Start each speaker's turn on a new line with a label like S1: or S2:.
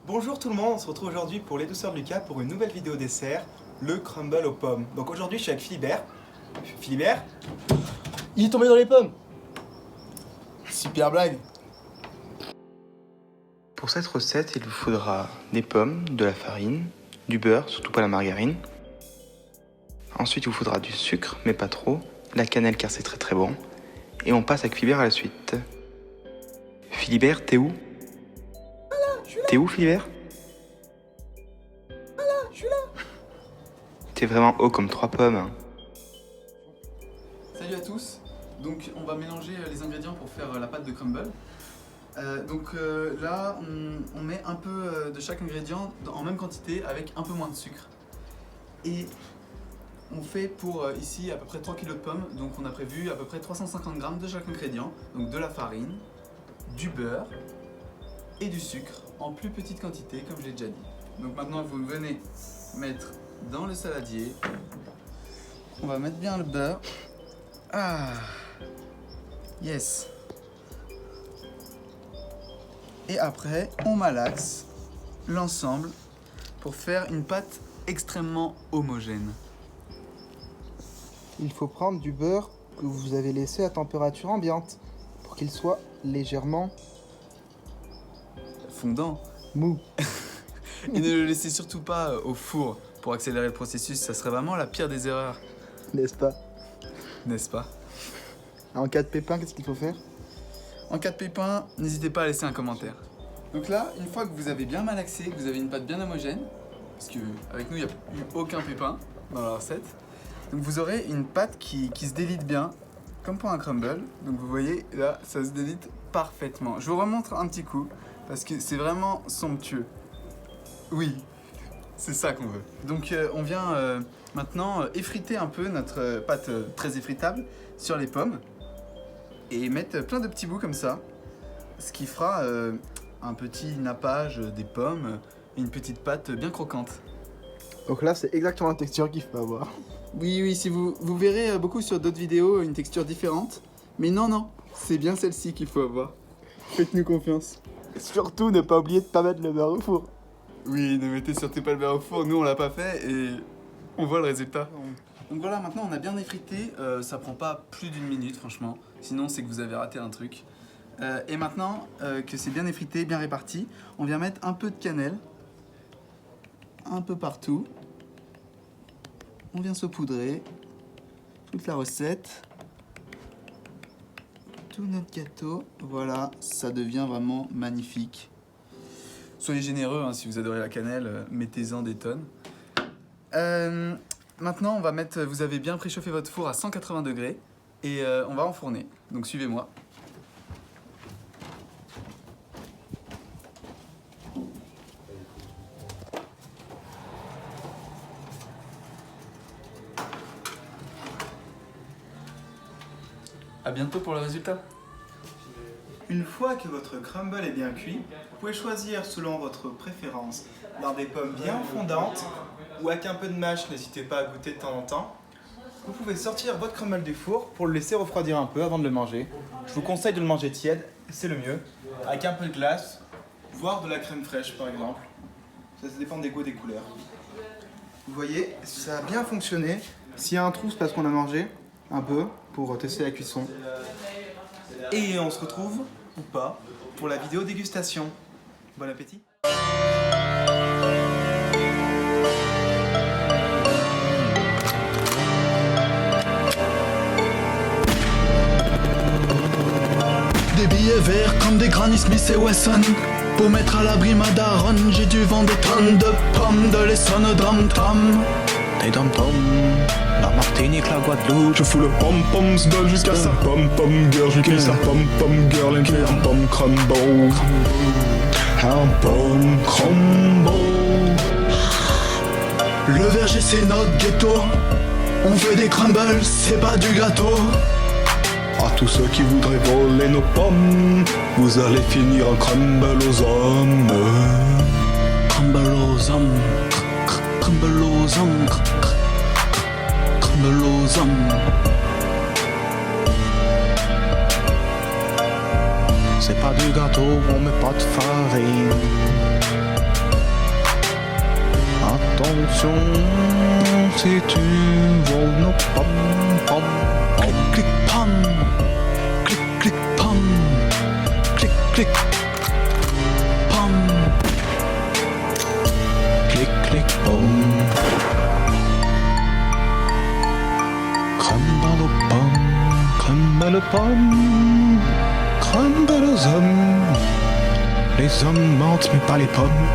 S1: Bonjour tout le monde, on se retrouve aujourd'hui pour les douceurs de Lucas pour une nouvelle vidéo dessert, le crumble aux pommes. Donc aujourd'hui je suis avec Philibert. Philibert,
S2: il est tombé dans les pommes. Super blague.
S3: Pour cette recette, il vous faudra des pommes, de la farine, du beurre, surtout pas la margarine. Ensuite, il vous faudra du sucre, mais pas trop, la cannelle car c'est très bon. Et on passe avec Philibert à la suite. Philibert, t'es où? T'es où, Philibert?
S2: Je suis là.
S3: T'es vraiment haut comme 3 pommes. Hein.
S4: Salut à tous, donc on va mélanger les ingrédients pour faire la pâte de crumble. Là on met un peu de chaque ingrédient en même quantité avec un peu moins de sucre. Et on fait pour ici à peu près 3 kg de pommes, donc on a prévu à peu près 350 g de chaque ingrédient, donc de la farine, du beurre et du sucre en plus petite quantité comme je l'ai déjà dit. Donc maintenant vous venez mettre dans le saladier, on va mettre bien le beurre. Ah, yes. Et après, on malaxe l'ensemble pour faire une pâte extrêmement homogène.
S2: Il faut prendre du beurre que vous avez laissé à température ambiante pour qu'il soit légèrement
S4: Fondant.
S2: mou.
S4: Et ne le laissez surtout pas au four pour accélérer le processus, ça serait vraiment la pire des erreurs,
S2: N'est-ce pas?
S4: n'est-ce pas?
S2: En cas de pépin, qu'est-ce qu'il faut faire?
S4: En cas de pépin, n'hésitez pas à laisser un commentaire. Donc là, une fois que vous avez bien malaxé, que vous avez une pâte bien homogène, parce qu'avec nous, il n'y a eu aucun pépin dans la recette, donc vous aurez une pâte qui se délite bien, comme pour un crumble. Donc vous voyez, là, ça se délite parfaitement. Je vous remontre un petit coup, parce que c'est vraiment somptueux. Oui, c'est ça qu'on veut. Donc on vient maintenant effriter un peu notre pâte très effritable sur les pommes et mettre plein de petits bouts comme ça, ce qui fera un petit nappage des pommes et une petite pâte bien croquante.
S2: Donc là, c'est exactement la texture qu'il faut avoir.
S4: Oui, si vous verrez beaucoup sur d'autres vidéos une texture différente, mais non, c'est bien celle-ci qu'il faut avoir. Faites-nous confiance.
S2: Surtout, ne pas oublier de pas mettre le beurre au four.
S4: Oui, ne mettez surtout pas le beurre au four, nous on l'a pas fait et on voit le résultat. Donc voilà, maintenant on a bien effrité, ça prend pas plus d'1 minute franchement, sinon c'est que vous avez raté un truc. Et maintenant que c'est bien effrité, bien réparti, on vient mettre un peu de cannelle, un peu partout. On vient saupoudrer toute la recette, tout notre gâteau, voilà, ça devient vraiment magnifique. Soyez généreux, hein, si vous adorez la cannelle, mettez-en des tonnes. Maintenant, on va mettre, vous avez bien préchauffé votre four à 180 degrés et on va enfourner. Donc suivez-moi. À bientôt pour le résultat.
S1: une fois que votre crumble est bien cuit, vous pouvez choisir selon votre préférence dans des pommes bien fondantes ou avec un peu de mâche, n'hésitez pas à goûter de temps en temps. Vous pouvez sortir votre crumble du four pour le laisser refroidir un peu avant de le manger. Je vous conseille de le manger tiède, c'est le mieux, avec un peu de glace, voire de la crème fraîche par exemple. Ça dépend des goûts et des couleurs.
S2: Vous voyez, ça a bien fonctionné. S'il y a un trou, c'est parce qu'on a mangé un peu pour tester la cuisson.
S1: Et on se retrouve, ou pas, pour la vidéo dégustation. Bon appétit!
S5: Des billets verts comme des Granny Smith et Wesson. Pour mettre à l'abri ma daronne, j'ai dû vendre des tonnes de pommes, de l'Essonne au drum-tom. Des dom-toms, la Martinique, la Guadeloupe. Je fous le pom-pom sdog jusqu'à sa pom-pom girl. Je kill sa pom-pom girl et un pom crumble. Un pom crumble. Le verger c'est notre ghetto. On veut des crumbles, c'est pas du gâteau. À tous ceux qui voudraient voler nos pommes, vous allez finir en crumble aux hommes. Crumble aux hommes, crumble aux hommes, crumble aux hommes. c'est pas du gâteau, on met pas de farine. Attention, si tu voles nos pommes, pommes, pommes. Clic, clic, pomme. Clic, clic, pomme. Clic, clic, pomme. Clic, clic, pomme. Crumble aux pommes, crumble aux pommes, crumble aux hommes. Les hommes mentent mais pas les pommes.